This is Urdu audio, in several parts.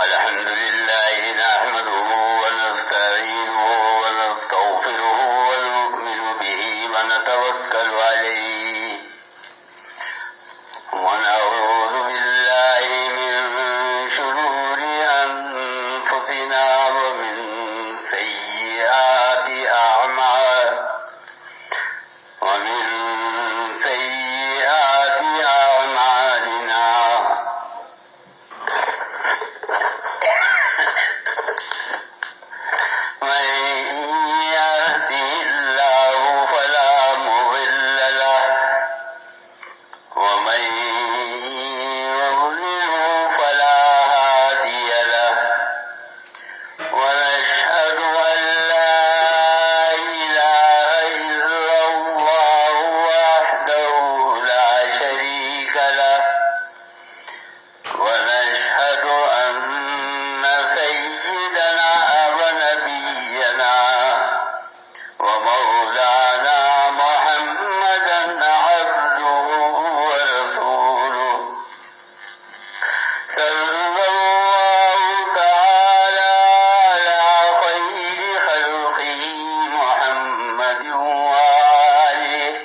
الحمد لله نحمده ونستعينه ونستغفره ونؤمن به ونتوكل عليه ونعوذ بالله من شرور أنفسنا ومن سيئات أعمالنا من يهده الله فلا مضل له ومن يضلله فلا هادي له ونشهد أن لا إله إلا الله وحده لا شريك له ونشهد أن سيدنا ونبينا ومولانا محمدا عبده ورسوله صلى الله تعالى على خير خلقه محمد وآله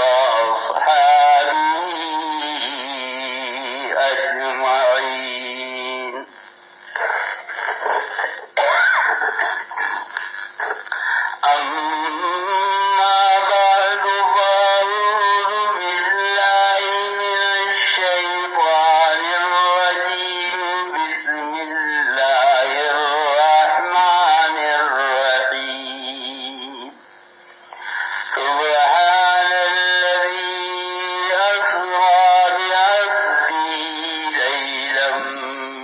وأصحابه أجمعين. أما بعد فأعوذ بالله من الشيطان الرجيم. بسم الله الرحمن الرحيم. سبحان الذي أسرى بعبده ليلا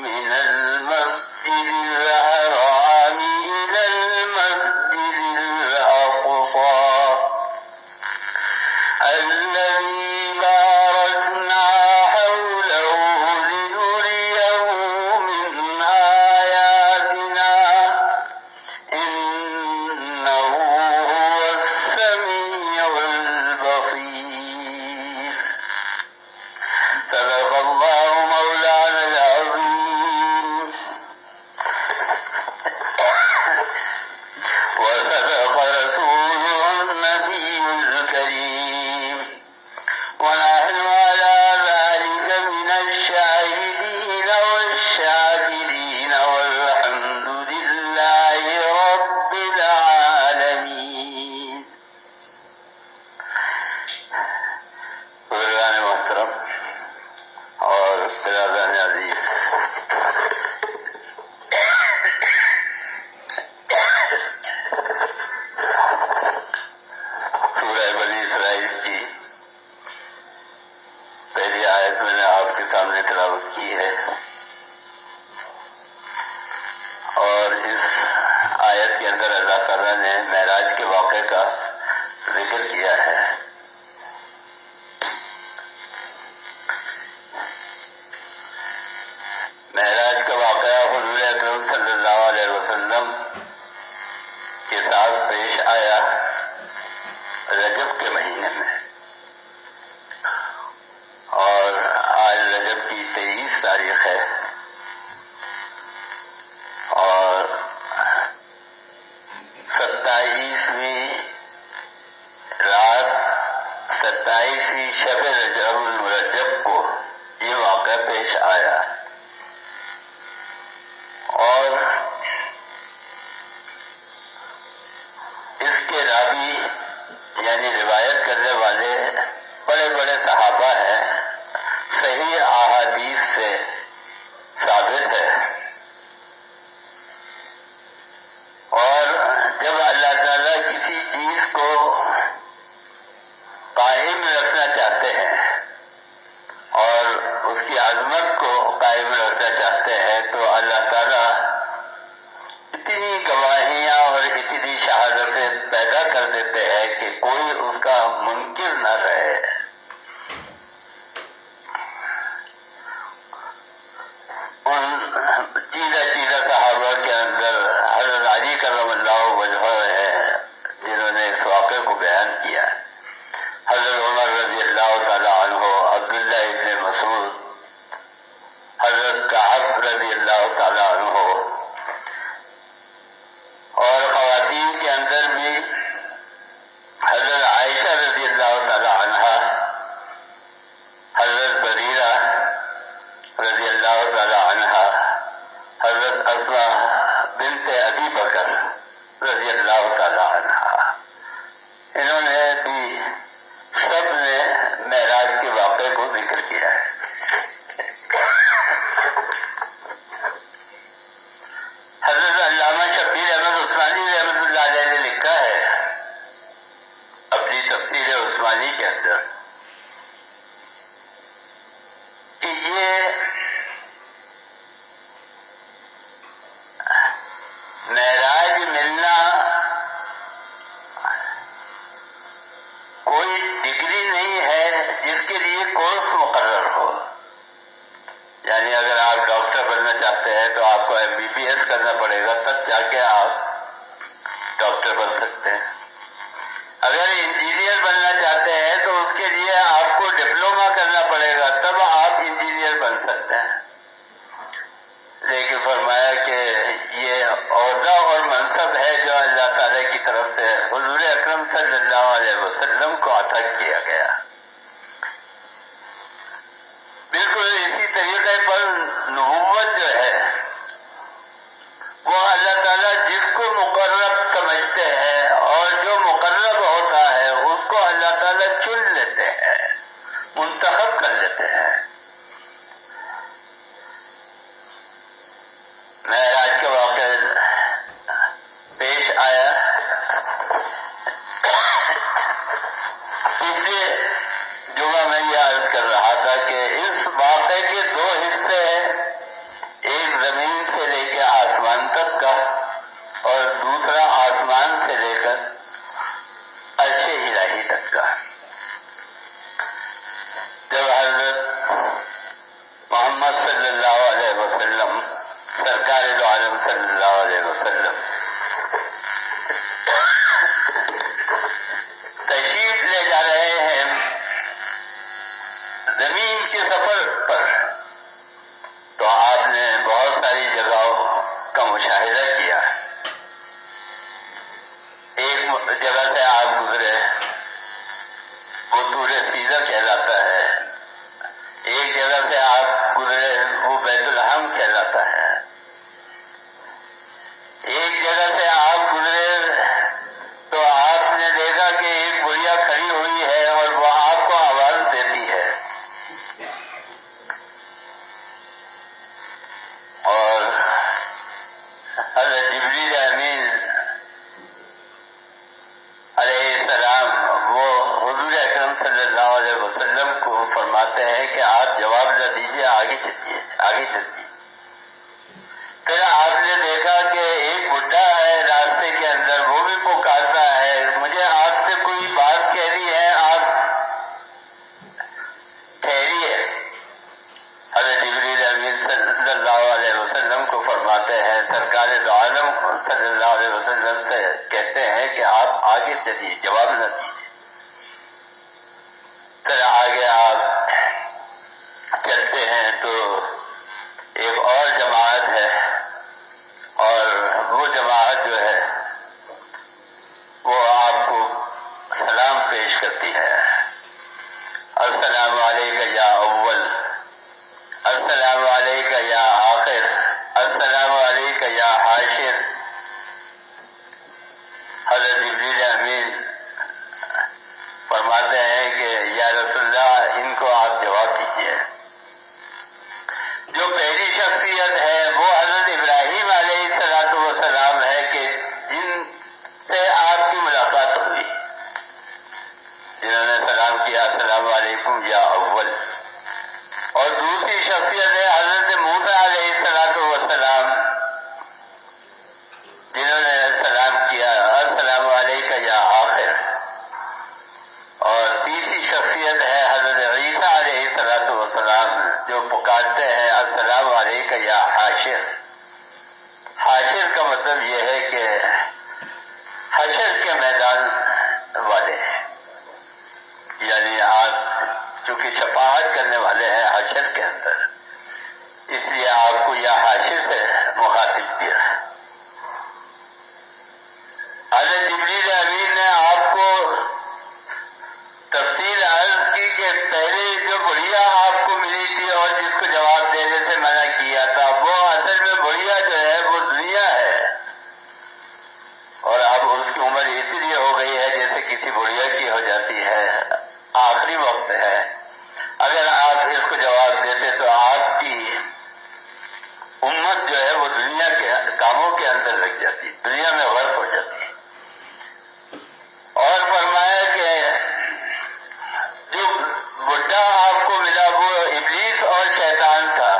من المسجد الحرام إلى المسجد الأقصى الذي باركنا حوله لنريه من آياتنا إنه هو السميع البصير. صدق الله مولانا العظيم وصدق رسوله النبي الكريم ونحن على ذلك من الشاهدين والشاكرين والحمد لله رب العالمين. بزرگان محترم اور برادران عزیز، سورہ بنی اسرائیل کی پہلی آیت میں نے آپ کے سامنے تلاوت کی ہے، اور اس آیت کے اندر اللہ تعالیٰ نے معراج کے واقعے کا ذکر کیا ہے. معراج کا واقعہ حضور اکرم صلی اللہ علیہ وسلم کے ساتھ پیش آیا رجب کے مہینے میں، اور آج رجب کی 23 تاریخ ہے، اور 27ویں رات 27ویں شب رجب المرجب کو یہ واقعہ پیش آیا، اور اس کے راوی یعنی روایت کرنے والے بڑے بڑے صحابہ ہیں. صحیح احادیث سے کر سکتے ہیں، لیکن فرمایا کہ یہ عہدہ اور منصب ہے جو اللہ تعالیٰ کی طرف سے حضور اکرم صلی اللہ علیہ وسلم کو عطا کیا گیا۔ بالکل اسی طریقے پر نبوت جو ہے وہ اللہ تعالیٰ جس کو مقرب سمجھتے ہیں اور جو مقرب ہوتا ہے اس کو اللہ تعالیٰ چن لیتے ہیں، منتخب کر لیتے ہیں۔ معراج کا واقعہ پیش آیا، پچھلے جمعہ میں یہ عرض کر رہا تھا کہ اس واقعے کے دو حصے ہیں، ایک زمین سے لے کے آسمان تک کا اور دوسرا آسمان سے لے کر عرش الہی تک کا۔ جب حضرت محمد صلی اللہ علیہ وسلم سرکار دو عالم صلی اللہ علیہ وسلم تشریف لے جا رہے ہیں زمین کے سفر پر، تو آپ نے بہت ساری جگہوں کا مشاہدہ کیا۔ ایک جگہ سے آپ گزرے، وہ طور سیدہ کہلاتا ہے، ایک جگہ سے آپ گزرے، وہ بیت الحم کہلاتا ہے، ایک جگہ سے آپ گزرے تو آپ نے دیکھا کہ ایک بڑھیا کھڑی ہوئی ہے اور وہ آپ کو آواز دیتی ہے، اور حضرت جبریل امین علیہ السلام وہ حضور اکرم صلی اللہ علیہ وسلم کو فرماتے ہیں کہ آپ جواب نہ دیجیے، آگے چلیے، آگے چلیے۔ پھر آپ نے دیکھا کہ ایک بڈھا ہے راستے کے اندر، وہ بھی پکارتا ہے، مجھے آپ سے کوئی بات کہنی ہے، آپ ٹھہریے۔ حضرت جبریل امین صلی اللہ علیہ وسلم کو فرماتے ہیں، سرکار دو عالم صلی اللہ علیہ وسلم سے کہتے ہیں کہ آپ آگے چلیے، جواب نہ دیجیے۔ پھر آگے آپ چلتے ہیں تو ایک اور جماعت ہے، اور وہ جماعت جو ہے وہ آپ کو سلام پیش کرتی ہے، السلام علیکہ یا اول، السلام علیکہ یا آخر، السلام علیکہ یا حاشر۔ حضرت جبریل امین فرماتے ہیں کہ یا رسول اللہ، ان کو آپ جواب دیجیے۔ جو پہلی شخصیت ہے وہ حضرت ابراہیم علیہ السلام ہے کہ جن سے آپ کی ملاقات ہوئی، جنہوں نے سلام کیا، السلام علیکم یا اول۔ اور دوسری شخصیت ہے حضرت موسیٰ علیہ السلام، جنہوں نے سلام کیا، السلام علیکہ یا آخر۔ اور تیسری شخصیت ہے حضرت عیسیٰ علیہ السلام، جو پکارتے ہیں السلام علیکہ یا حاشر۔ حاشر کا مطلب یہ ہے کہ حشر کے میدان والے ہیں، یعنی آپ چونکہ شفاعت کرنے والے ہیں حشر کے اندر، اس لیے آپ کو یا حاشر سے مخاطب کیا۔ حضرت جبریل امین نے آپ کو تفصیل عرض کی کہ پہلے جو بڑھیا آپ کو ملی تھی اور جس کو جواب دینے سے منع کیا تھا، وہ اصل میں بڑھیا جو ہے وہ دنیا ہے، اور اب اس کی عمر اس لیے ہو گئی ہے جیسے کسی بڑھیا کی ہو جاتی ہے، آخری وقت ہے۔ اگر آپ اس کو جواب دیتے تو آپ کی امت جو ہے وہ دنیا کے کاموں کے اندر لگ جاتی، دنیا میں غرق ہو جاتی۔ اور فرمایا کہ جو بڈھا آپ کو ملا وہ ابلیس اور شیطان تھا،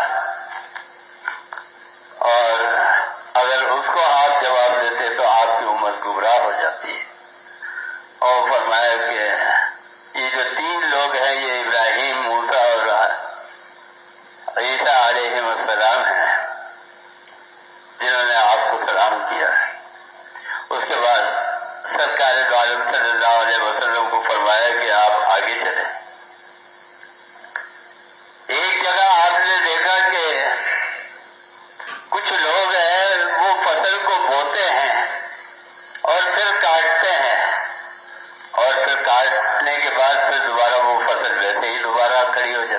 اور اگر اس کو آپ جواب دیتے تو آپ کی امت گمراہ ہو جاتی۔ اور فرمایا کہ یہ جو تین لوگ ہیں یہ ابراہیم، موسیٰ اور عیسیٰ علیہ السلام ہیں، جنہوں نے آپ کو سلام کیا۔ اس کے بعد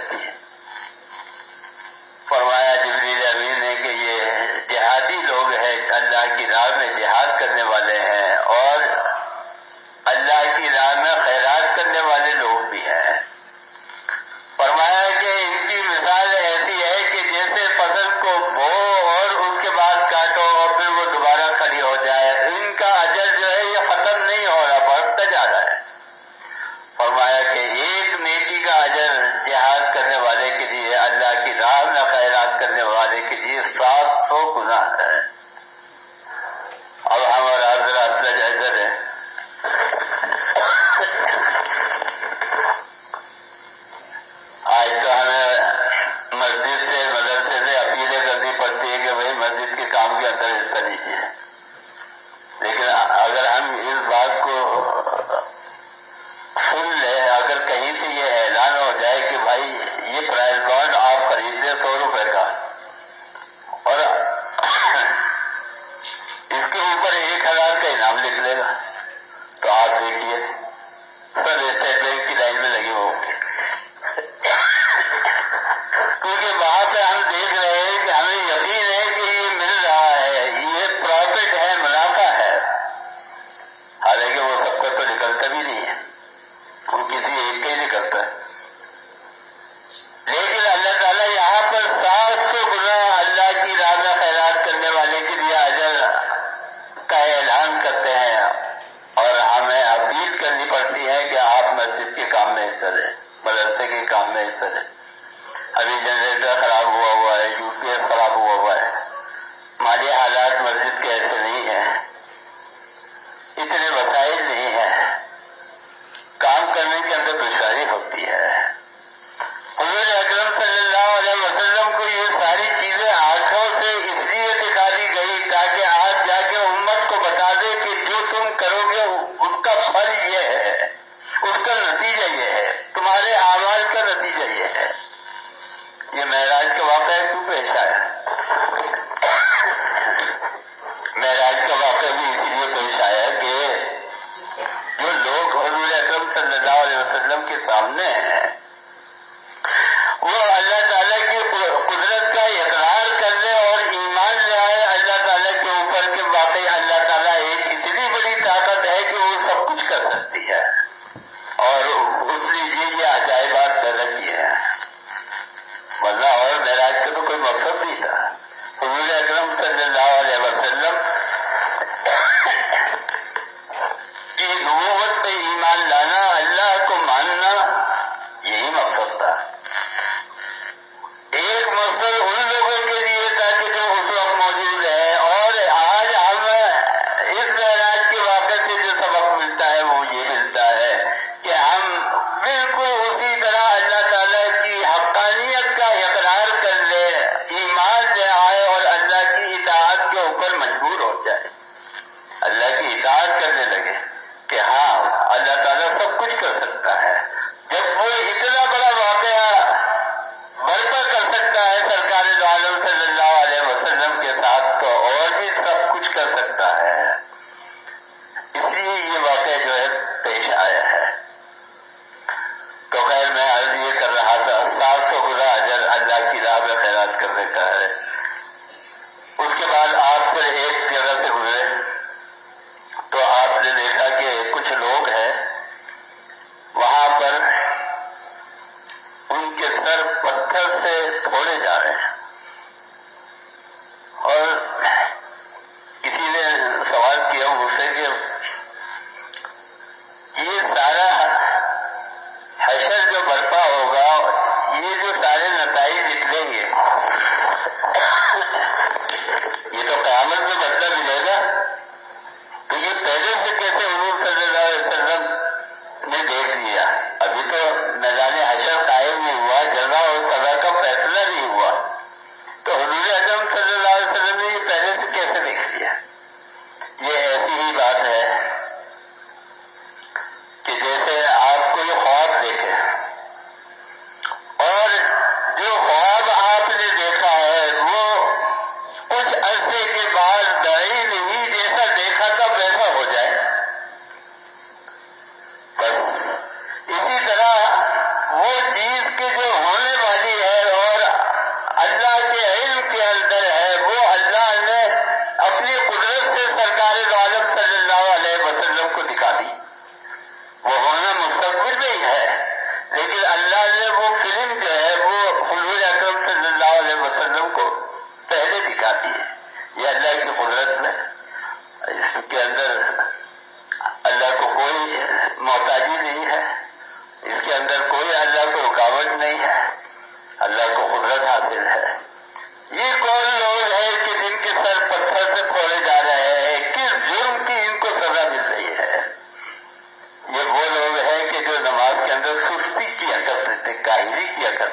جاتی ہے. فرمایا جبریل امین نے کہ یہ جہادی لوگ ہیں، اللہ کی راہ میں جہاد کرنے والے ہیں اور اللہ کی راہ میں خیرات کرنے والے لوگ بھی ہیں. فرمایا کہ ان کی مثال ایسی ہے کہ جیسے فصل کو بو اور اس کے بعد کاٹو اور پھر وہ دوبارہ کھڑی ہو جائے. ان کا اجر جو ہے یہ ختم نہیں ہو رہا، بڑھتا جا رہا ہے. فرمایا کہ ایک نیکی کا اجر جہاد کرنے والے کے لیے، اللہ کی راہ میں خیرات کرنے والے کے لیے 700 گنا ہے. اب ہم اور آپ ذرا اپنا جائزہ دیں. آج تو ہمیں مسجد سے، مدرسے سے اپیلیں کرنی پڑتی ہے کہ بھائی مسجد کے کام کے اندر حصہ لیجیے. لیکن اگر ہم اس بات کو سن لیں، اگر کہیں سے یہ اعلان ہو جائے کہ بھائی یہ پرائز بانڈ آپ خرید لیں 100 روپے کا اور اس کے اوپر 1000 کا انعام لکھ لے گا، تو آپ دیکھیے سب اسٹیٹ بینک کی لائن میں لگے ہوں گے. کیونکہ وہاں پہ ہم دیکھ رہے ہیں کہ ہمیں یقین ہے کہ یہ مل رہا ہے، یہ پروفٹ ہے، منافع ہے. حالانکہ وہ سب کا تو نکلتا بھی نہیں ہے، وہ کسی ایک کا ہی نکلتا ہے. لیکن اللہ تعالیٰ یہاں پر 700 گنا اللہ کی راہ میں خیرات کرنے والے کے لیے اجر کا اعلان کرتے ہیں. اور ہمیں اپیل کرنی پڑتی ہے کہ آپ مسجد کے کام میں حصہ لیں، مدرسے کے کام میں حصہ لیں. ابھی جنریٹر خراب ہوا ہے، یو پی ایس خراب ہوا ہے، مالی حالات مسجد کے ایسے نہیں ہیں، اتنے وسائل نہیں ہیں، کام کرنے کے اندر دشواری ہوتی ہے. حضور اکرم صلی اللہ علیہ وسلم کو یہ ساری چیزیں آنکھوں سے اس لیے دکھا دی گئی تاکہ آج جا کے امت کو بتا دے کہ جو تم کرو گے اس کا پھل یہ ہے، اس کا نتیجہ یہ ہے، تمہارے اعمال کا نتیجہ یہ ہے. یہ معراج کا واقعہ کیوں پیش آیا؟ معراج کا واقعہ بھی اسی لیے پیش آیا کہ جو لوگ حضور اکرم صلی اللہ علیہ وسلم کے سامنے ہیں وہ اللہ تعالیٰ کی قدرت کا اقرار کر لے اور ایمان لے آئے اللہ تعالیٰ کے اوپر کہ واقعی اللہ تعالیٰ ایک اتنی بڑی طاقت ہے کہ وہ سب کچھ کر سکتی ہے اور اس لیے یہ عجائبات پیدا کیے ہیں. ورنہ اور معراج کا تو کوئی مقصد نہیں تھا. حضور اکرم صلی اللہ علیہ وسلم کی نبوت پہ ایمان لانا، اللہ کو ماننا، یہی مقصد تھا. ایک مقصد ان لوگوں کے لیے تھا کہ جو اس وقت موجود ہے، اور آج ہم اس معراج کے واقعے سے جو سبق ملتا ہے وہ یہ ملتا ہے کہ ہم بالکل اسی طرح اللہ تعالیٰ کی حقانیت کا اقرار کر لے، ایمان لے آئے اور اللہ کی اطاعت کے اوپر مجبور ہو جائے، اللہ کی اطاعت کرنے لگے کہ ہاں اللہ تعالیٰ سب کچھ کر سکتا ہے. جب وہ اتنا بڑا واقعہ برپا کر سکتا ہے سرکار دو عالم صلی اللہ علیہ وسلم کے ساتھ، تو اور بھی سب کچھ کر سکتا ہے. اس لیے یہ واقعہ جو ہے پیش آیا ہے. تو خیر میں عرض یہ کر رہا تھا 700 گنا اجر اللہ کی راہ میں خیرات کرنے کا ہے. اس کے بعد آپ پھر ایک جگہ سے گزرے تو آپ نے دیکھا کہ کچھ لوگ ہیں وہاں پر ان کے سر پتھر سے پھوڑے جا رہے ہیں. اور کسی نے سوال کیا مجھ سے کہ یہ سارا حشر جو برپا ہوگا، یہ جو سارے نتائج نکلیں گے، یہ تو قیامت میں بدلہ ملے گا، تو یہ پہلے سے کیسے حضور صلی اللہ علیہ وسلم نے دیکھ لیا؟ ابھی تو میدان حشر قائم نہیں ہوا، جزا اور سزا کا فیصلہ نہیں ہوا، تو حضور اعظم صلی اللہ علیہ وسلم نے یہ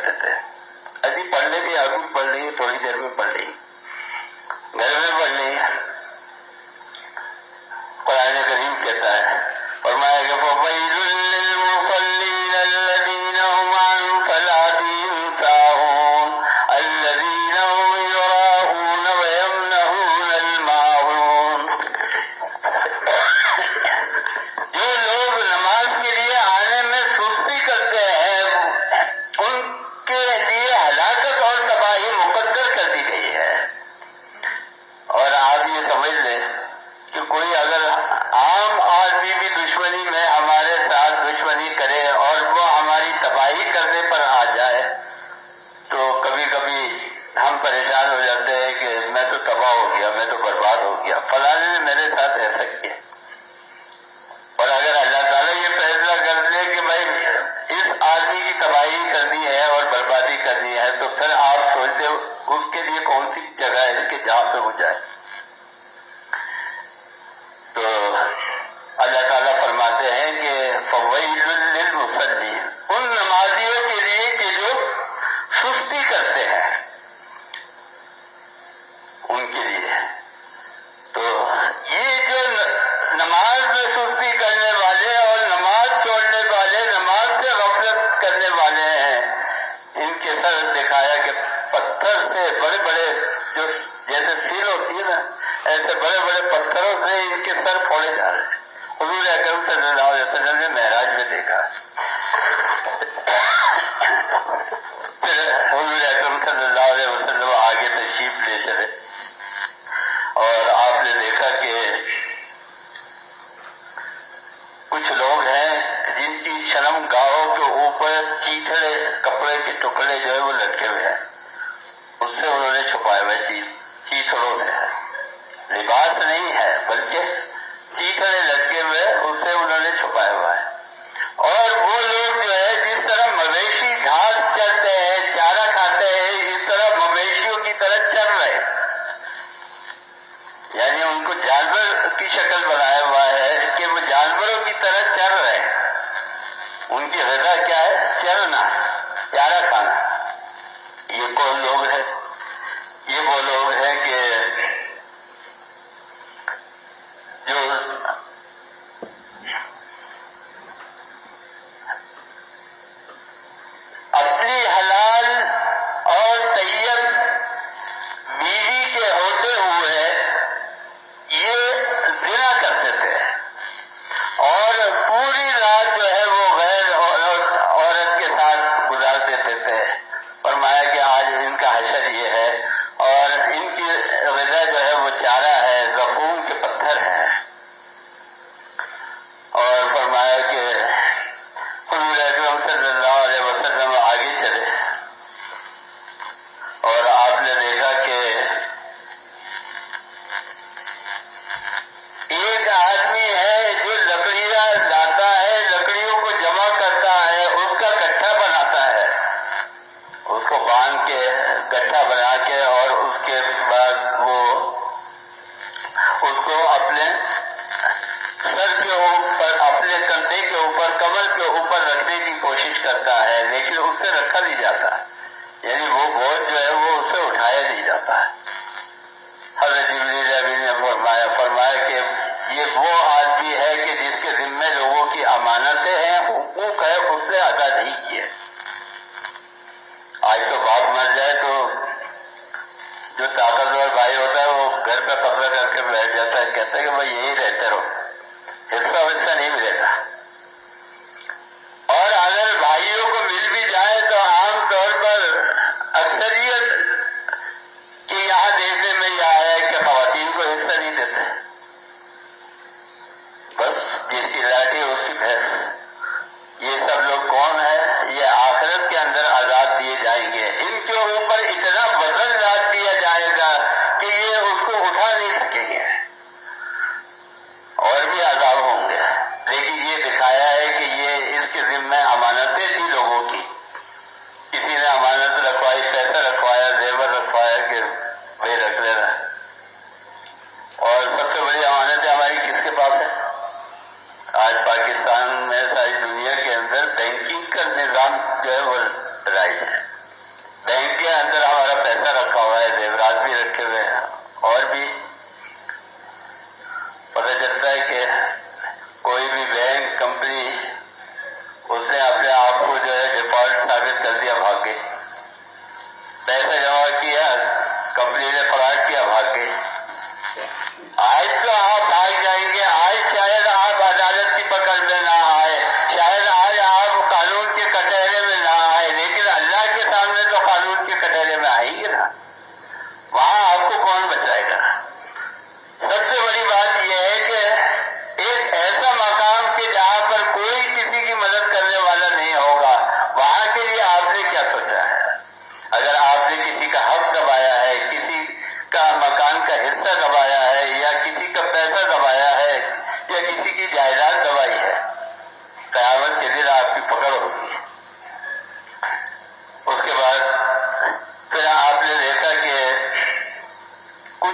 کرتے تھے. ابھی پڑھ لیں گے, ابھی پڑھ لیں گے, تھوڑی دیر میں پڑھ لیں گے, گھر میں پڑھ لیں گے. قرآن کریم کہتا ہے, فرمایا کہ فَوَيْلٌ لِّلْمُصَلِّينَ الَّذِينَ هُمْ عَن صَلَاتِهِمْ سَاهُونَ الَّذِينَ هُمْ يُرَاءُونَ وَيَمْنَعُونَ الْمَاعُونَ. جو لوگ نماز کے لیے آنے میں سستی کرتے ہیں ان کے لیے ہلاکت اور تباہی مقدر کر دی گئی ہے. اور آپ یہ سمجھ لیں کہ کوئی اگر عام آدمی بھی دشمنی میں ہمارے ساتھ دشمنی کرے اور وہ ہماری تباہی کرنے پر آ جائے تو کبھی کبھی ہم پریشان ہو جاتے ہیں کہ میں تو تباہ ہو گیا, میں تو برباد ہو گیا, فلاں نے میرے ساتھ ایسا کیا. اور اگر اللہ تعالیٰ یہ فیصلہ کر دے کہ بھائی اس آدمی کی تباہی کرنی ہے اور بربادی کرنی ہے تو پھر آپ سوچتے ہو اس کے لیے کون سی جگہ ہے کہ جہاں پہ ہو جائے. تو اللہ تعالیٰ فرماتے ہیں کہ فَوَيْلٌ لِّلْمُصَلِّينَ, ان نمازیوں کے لیے کہ جو سستی کرتے ہیں ان کے لیے. تو یہ جو نماز میں سستی کرنے والے اور نماز چھوڑنے والے, نماز سے غفلت کرنے والے ہیں, ان کے سر دکھایا کہ پتھر سے بڑے بڑے, جو جیسے سیل ہوتی ہے نا, ایسے بڑے بڑے پتھروں سے ان کے سر پھوڑے جا رہے ہیں. حضور اکرم صلی اللہ علیہ وسلم نے معراج میں دیکھا. پھر حضور اکرم صلی اللہ علیہ وسلم آگے تشریف لے چلے اور آپ نے دیکھا کہ کچھ لوگ ہیں جن کی شرم گاہوں کے اوپر چیتڑے کپڑے کے ٹکڑے جو ہے وہ لٹکے ہوئے ہیں, اس سے انہوں نے چھپائے ہوئے چیتڑوں سے, لباس نہیں ہے بلکہ چیتڑے لٹکے ہوئے اس سے انہوں نے چھپایا ہوا ہے. اور وہ لوگ جو ہے جس طرح مویشی گھاس چرتے ہیں, چارہ کھاتے ہیں, اس طرح مویشیوں کی طرح چر رہے, یعنی ان کو جانور کی شکل بنایا ہوا ہے کہ وہ جانوروں کی طرح چر رہے. ان کی غذا کیا ہے؟ چرنا, چارہ کھانا. یہ کون لوگ ہیں؟ یہ وہ لوگ ہیں کہ جو اپنی حلال اور طیب بیوی کے ہوتے ہوئے یہ زنا کرتے تھے اور پوری رات جو ہے وہ غیر عورت کے ساتھ گزار دیتے تھے. فرمایا کہ آج ان کا حشر یہ ہے اور ان کی غذا جو ہے وہ چارہ ہے, زقوم کے پتھر ہیں. اور فرمایا کہ حضور اکرم صلی اللہ علیہ وسلم آگے چلے اور آپ نے دیکھا کہ ایک آدمی ہے جو لکڑیاں لاتا ہے, لکڑیوں کو جمع کرتا ہے, اس کا گٹھا بناتا ہے, اس کو باندھ کے گٹھا بنا کے اور اس کے بعد وہ اس کو اپنے سر کے اوپر, اپنے کندھے کے اوپر, کمر کے اوپر رکھنے کی کوشش کرتا ہے, لیکن اس سے رکھا نہیں جاتا, یعنی وہ بوجھ جو ہے وہ اس سے اٹھایا نہیں جاتا. حضرت جبریل امین نے فرمایا کہ یہ وہ آدمی ہے کہ جس کے ذمے لوگوں کی امانتیں ہیں, حقوق ہے, اس سے ادا نہیں کیے. آج تو باپ مر جائے تو جو طاقتور بھائی ہوتا ہے وہ گھر پہ قبضہ کر کے بیٹھ جاتا ہے, کہتا ہے کہ بھائی یہی رہتے رہو, حصہ نہیں ملے گا. اور اگر بھائیوں کو مل بھی جائے تو عام طور پر اکثریت کہ یہاں دیکھنے میں یہ آیا ہے کہ خواتین کو حصہ نہیں دیتے, بس جس کی لاٹھی اس کی بھینس. یہ سب لوگ کون ہیں؟ یہ آخرت کے اندر عذاب دیے جائیں گے. ان کے اوپر اتنا وزن لاد دیا جائے گا کہ یہ اس کو اٹھا نہیں سکیں گے, اور بھی عذاب ہوں گے. لیکن یہ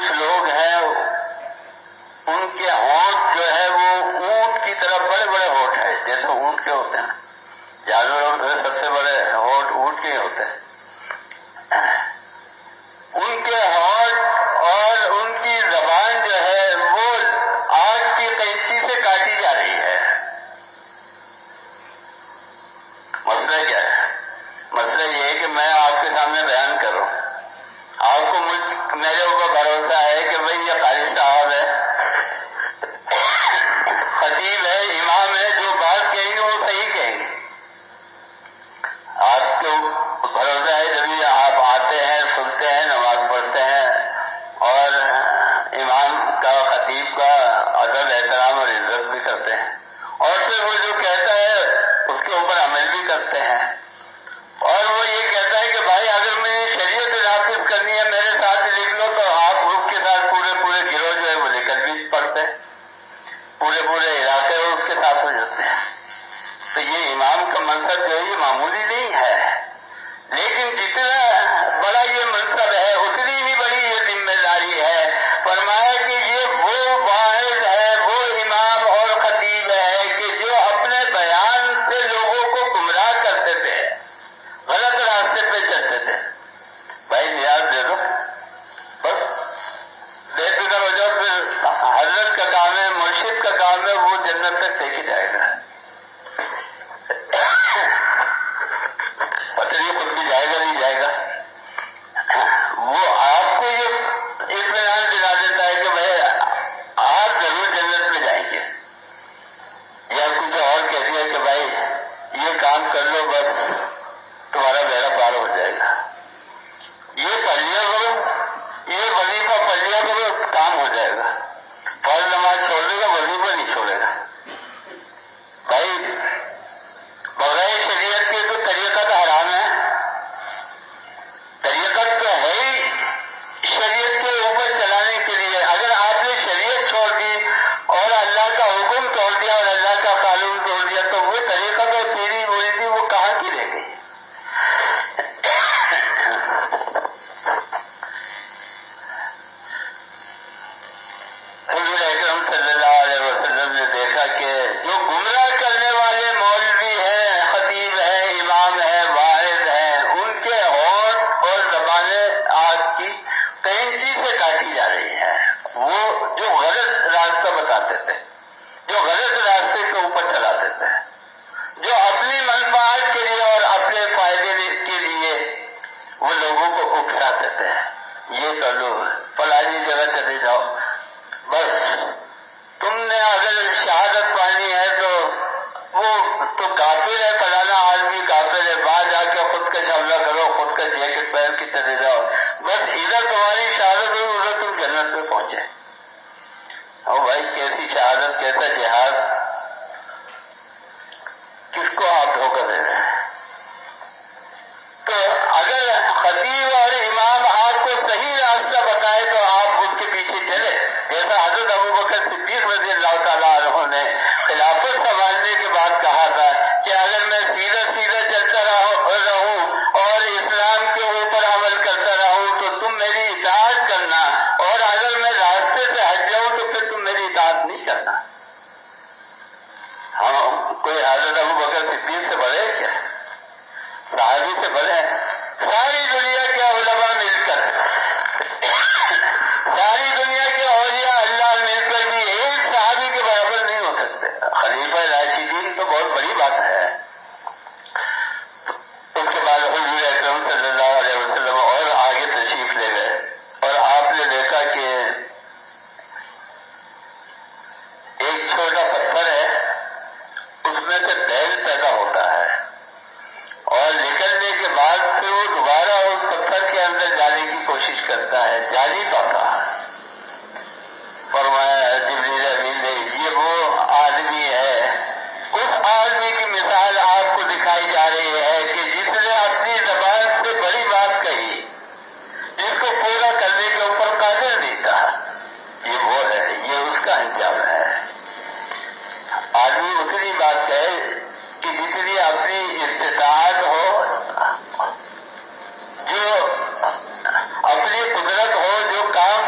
کچھ لوگ ہیں ان کے ہونٹ جو ہے وہ اونٹ کی طرح بڑے بڑے ہونٹ ہیں، جیسے اونٹ کے ہوتے ہیں، جانوروں میں سب سے بڑے ہونٹ اونٹ کے ہوتے ہیں، ان کے ہونٹ اور ان کی زبان جو ہے وہ آگ کی قینچی سے کاٹی جا رہی ہے۔ مسئلہ کیا ہے؟ مسئلہ یہ ہے کہ میں آپ کے سامنے بیان کروں، آپ کو میرے اوپر بھروسہ ہے کہ بھئی یہ قاری صاحب ہے، خطیب ہے، امام ہے، جو بات کہیں گے وہ صحیح کہیں گے۔ آپ کو بھروسہ ہے جب آپ آتے ہیں، سنتے ہیں، نماز پڑھتے ہیں اور امام کا، خطیب کا ادب احترام اور عزت بھی کرتے ہیں، اور پھر وہ جو کہتا ہے اس کے اوپر عمل بھی کرتے ہیں، اور وہ یہ کہتا ہے کہ بھائی اگر میں شریعت نافذ کرنی ہے میرے ساتھ لکھ لو، تو آپ اس کے ساتھ پورے گروہ جو ہے وہ لے کر بھی پڑھتے ہیں، پورے علاقے اس کے ساتھ ہو جاتے ہیں۔ تو یہ امام کا منصب جو ہے یہ معمولی نہیں ہے، لیکن جتنا بڑا یہ منصب ہے اتنی ہی بڑی یہ ذمہ داری ہے۔ فرمایا کہ یہ وہ واعظ ہے، وہ امام اور خطیب ہے کہ جو اپنے بیان سے لوگوں کو گمراہ کرتے تھے، غلط راستے پہ چلتے تھے۔ بھائی نیاز دے دو، بس بے فکر ہو جاؤ، پھر حضرت کا کام ہے، مرشد کا کام ہے، وہ جنت تک لے کے جائے گا۔ پتہ نہیں خود بھی جائے گا نہیں جائے گا، وہ آپ کو یہ اطمینان دلا دیتا ہے کہ بھائی آپ ضرور جنت میں جائیں گے، یا کچھ اور کہہ دیا کہ بھائی یہ کام کر لو بس تمہارا بیڑا پار ہو جائے گا، یہ پڑھ لیا کرو، یہ وظیفہ پڑھ لیا کرو، کام ہو جائے گا، فرض نماز چھوڑ دے گا، وظیفہ نہیں چھوڑے گا۔ بھائی بغیر شریعت کے تو طریقت حرام ہے، طریقت تو ہے ہی شریعت کے اوپر چلانے کے لیے۔ اگر آپ نے شریعت چھوڑ دی اور اللہ کا حکم توڑ دیا اور اللہ کا قانون توڑ دیا تو وہ طریقت اور پیری مریدی وہ کہاں کی رہ گئی؟ حضور اکرم صلی اللہ علیہ وسلم نے دیکھا کہ جو گمراہ کرنے والے مولوی ہیں، خطیب ہیں، امام ہیں، واعظ ہیں، ان کے ہونٹ اور زبانیں آگ کی قینچی سے کاٹی جا رہی ہیں۔ وہ جو غلط راستہ بتاتے تھے، جو غلط راستے کے اوپر چلاتے تھے، جو اپنی منفعت کے لیے اور اپنے فائدے کے لیے وہ لوگوں کو اکساتے تھے، یہ کر لو، فلانی جگہ چلے جاؤ، بس تم نے اگر شہادت پانی ہے تو وہ تو کافر ہے، فلانا آدمی کافر ہے، بعد جا کے خود کا حملہ کرو، خود کا جیکٹ پہن کے چلے جاؤ، بس ادھر تمہاری شہادت ہوئی، ادھر تم جنت میں پہنچے۔ او بھائی کیسی شہادت، کیسا جہاد، کس کو آپ دھوکہ دے رہے ہیں؟ تو اگر خطیب اور امام آپ کو صحیح راستہ بتائے تو آپ اس کے پیچھے چلے، جیسا حضرت ابوبکر صدیق رضی اللہ تعالیٰ عنہ نے خلافت سنبھالنے کے بعد کہا تھا کہ اگر میں سیدھا چلتا رہوں اور اسلام کے اوپر عمل کرتا رہوں تو تم میری اطاعت کرنا، اور اگر میں راستے سے ہٹ جاؤں تو پھر تم میری اطاعت نہیں کرنا۔ ہم کوئی حضرت ابوبکر صدیق سے بڑے ہیں کیا؟ صحابی سے بڑے ہیں؟ ساری دنیا کے علماء مل کر، ساری دنیا کے اولیاء اللہ مل کر بھی ایک صحابی کے برابر نہیں ہو سکتے۔ خلیفہ راشدین تو بہت بڑی بات ہے۔ اس کے بعد حضور اکرم صلی اللہ علیہ وسلم اور آگے تشریف لے گئے، اور آپ نے دیکھا کہ ایک چھوٹا پتھر ہے، اس میں سے بیل پیدا ہوتا ہے، اور نکلنے کے بعد پھر وہ دوبارہ اس پتھر کے اندر جانے کی کوشش کرتا ہے، جا نہیں پاتا۔ فرمایا جبریل امین نے یہ وہ آدمی ہے، اس آدمی کی مثال آپ کو دکھائی جا رہی ہے کہ جس نے اپنی زبان سے بڑی بات کہی، جس کو پورا کرنے کے اوپر قادر نہیں تھا، یہ وہ ہے، یہ اس کا انجام ہے۔ آدمی اتنی بات کہے کہ جتنی اپنی استطاعت ہو، جو اپنی قدرت ہو، جو کام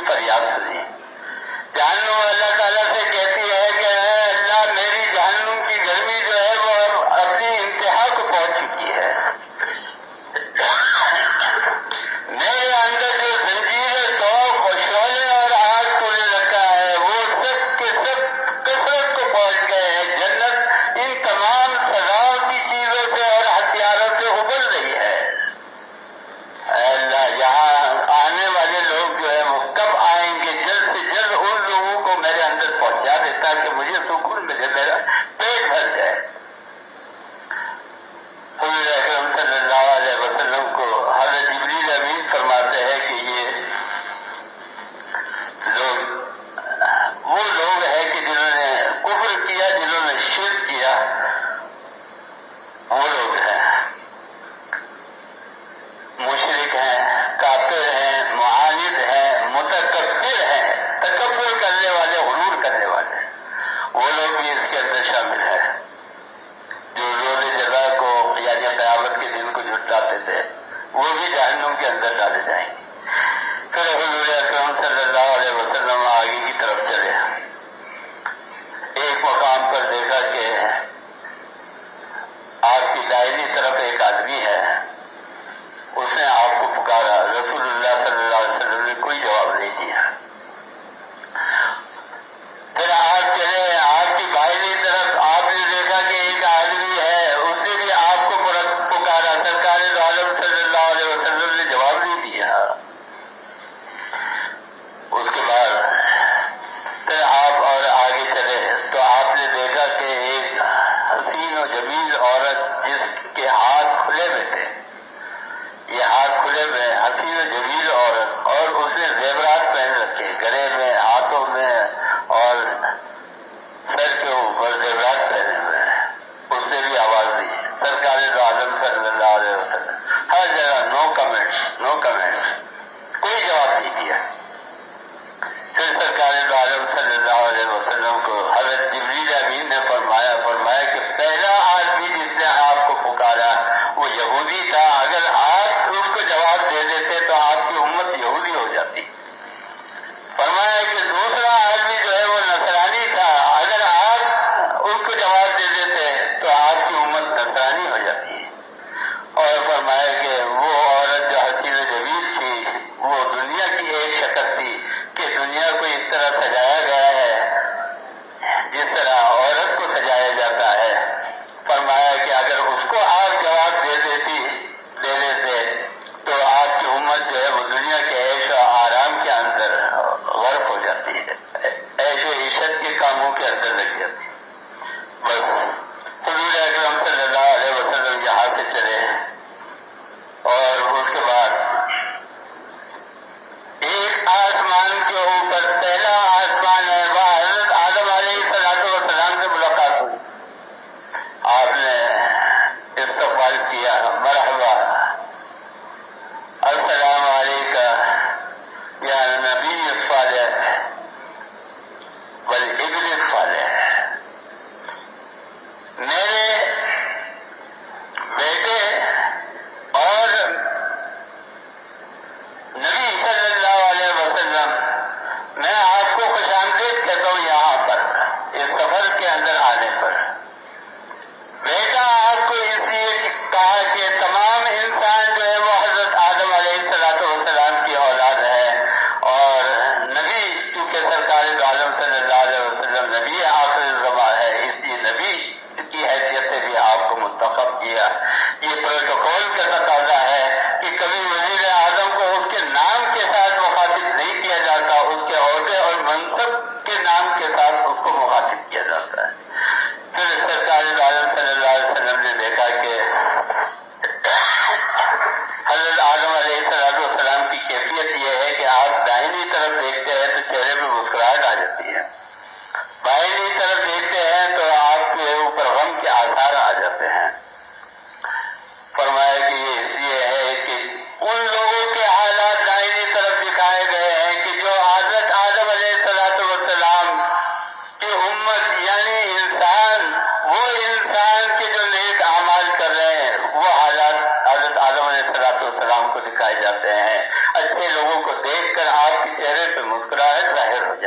فریاد سنی. جہنم اللہ تعالیٰ سے کہتی ہے کہ اے اللہ میری جہنم کی گرمی جو ہے وہ اپنی انتہا کو پہنچ چکی ہے. میرے اندر جو زنجیر ذوق اور شعلے اور آگ تو نے رکھا ہے وہ سب کے سب کثرت کو پہنچ گئے ہیں. جنت ان تمام سزاؤں کی چیزوں سے اور ہتھیاروں سے ابل رہی ہے. اے اللہ یہاں آنے والے لوگ جو ہے وہ کب آئیں گے؟ جلد سے جلد ان لوگوں کو میرے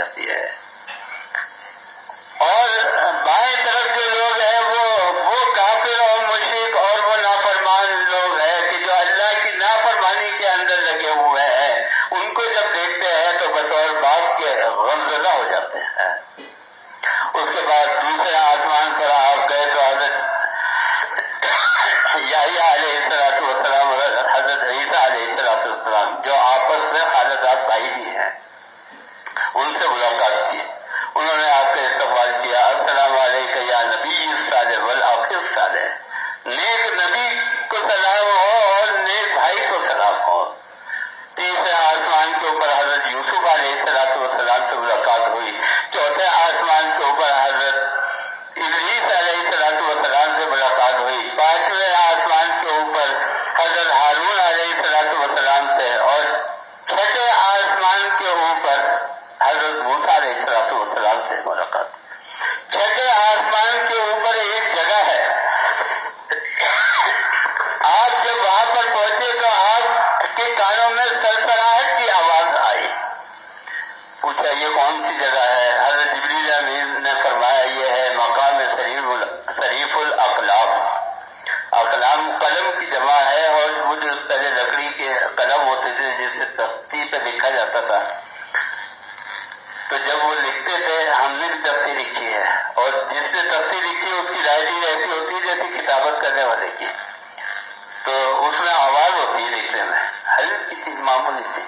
جاتی ہے. اور بائیں طرف جو لوگ ہیں وہ کافر اور مشرک اور وہ نافرمان لوگ ہیں کہ جو اللہ کی نافرمانی کے اندر لگے ہوئے ہیں. ان کو جب دیکھتے ہیں تو بطور باپ کے غمزدہ ہو جاتے ہیں. اس کے بعد دوسرے آسمان پر آپ گئے تو حضرت یحییٰ علیہ السلام اور حضرت عیسیٰ علیہ السلام جو آپس میں خالدات بھائی بھی ہیں ان سے ملاقات کی. انہوں نے آپ کا استقبال کیا. السلام علیکم یا نبی الصالح والاخ الصالح. نیک نبی کو سلام ہو اور نیک بھائی کو سلام ہو. تیسرے آسمان کے اوپر حضرت یوسف علیہ السلام سے ملاقات ہوئی. چوتھے آسمان کے اوپر حضرت ادریس علیہ السلام سے ملاقات ہوئی. پانچویں آسمان کے اوپر حضرت ہارون علیہ السلام سے اور چھٹے آسمان کے اوپر حضرت موسیٰ علیہ السلام سے ملاقات. چھٹے آسمان کے اوپر ایک جگہ ہے. آپ جب وہاں پر پہنچے تو آپ کے کانوں میں سرسراہٹ کی آواز آئی. پوچھا یہ کون سی جگہ ہے؟ حضرت جبریل امین نے فرمایا یہ ہے مقام شریف الاقلام. اقلام قلم کی جمع ہے اور وہ جو پہلے لکڑی کے قلم ہوتے تھے جس سے تختی پہ لکھا جاتا تھا. تو جب وہ لکھتے تھے ہم نے بھی تختی لکھی ہے اور جس نے تختی لکھی اس کی رائٹنگ ایسی ہوتی ہے جیسے کتابت کرنے والے کی. تو اس میں آواز ہوتی ہے لکھنے میں ہلکی سی معمولی سی.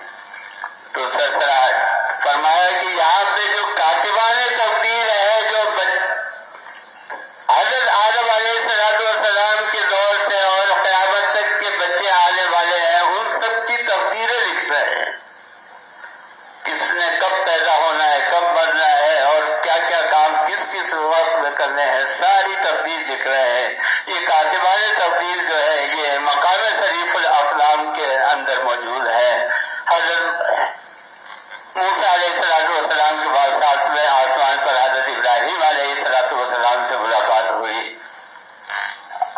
تو سرسراہٹ فرمایا کہ یہاں پہ جو کاتبان تقدیر ہے جو حضرت آدم علیہ السلام کے دور سے اور قیامت تک کے بچے آنے والے ہیں ان سب کی تقدیریں لکھ رہے ہیں. کس نے کب پیدا ہونا ہے, کب مرنا ہے اور کیا کیا کام کس کس وقت میں کرنے ہیں, ساری تقدیر لکھ رہے ہیں. یہ کاتبان تقدیر جو ہے یہ مقام شریف الاقلام کے اندر موجود ہے. حضرت موسیٰ علیہ السلام کے بعد ساتویں آسمان پر حضرت ابراہیم علیہ السلام سے ملاقات ہوئی.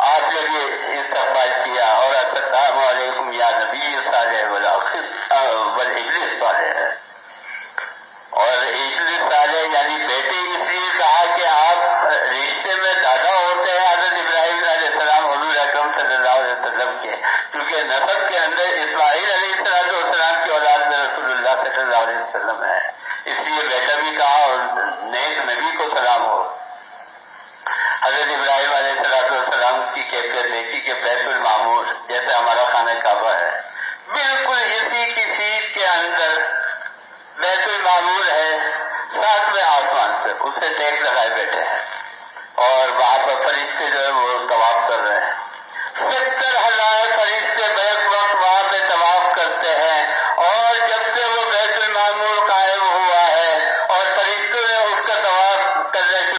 آپ نے بھی استقبال کیا اور السلام علیکم یا نبی صالح والابن صالح. اور ابن صالح یعنی بیٹے اس لیے کہا کہ آپ رشتے میں دادا ہوتے ہیں حضرت ابراہیم علیہ السلام حضور اکرم صلی اللہ علیہ وسلم کے, کیونکہ نسب کے اندر اسماعیل علیہ السلام کی اولاد میں رسول اللہ صلی اللہ علیہ وسلم ہے. اس لیے بیٹا بھی کہا اور نیک نبی کو سلام ہو. حضرت ابراہیم علیہ السلام کی کیفیت دیکھی کہ بیت المعمور جیسے ہمارا خانہ کعبہ ہے بالکل اسی کی سیٹ کے اندر بیت المعمور ہے. ساتویں آسمان پہ اس سے ٹیک لگائے بیٹھے ہیں اور وہاں پر فرشتے جو ہے وہ طواف کر رہے ہیں.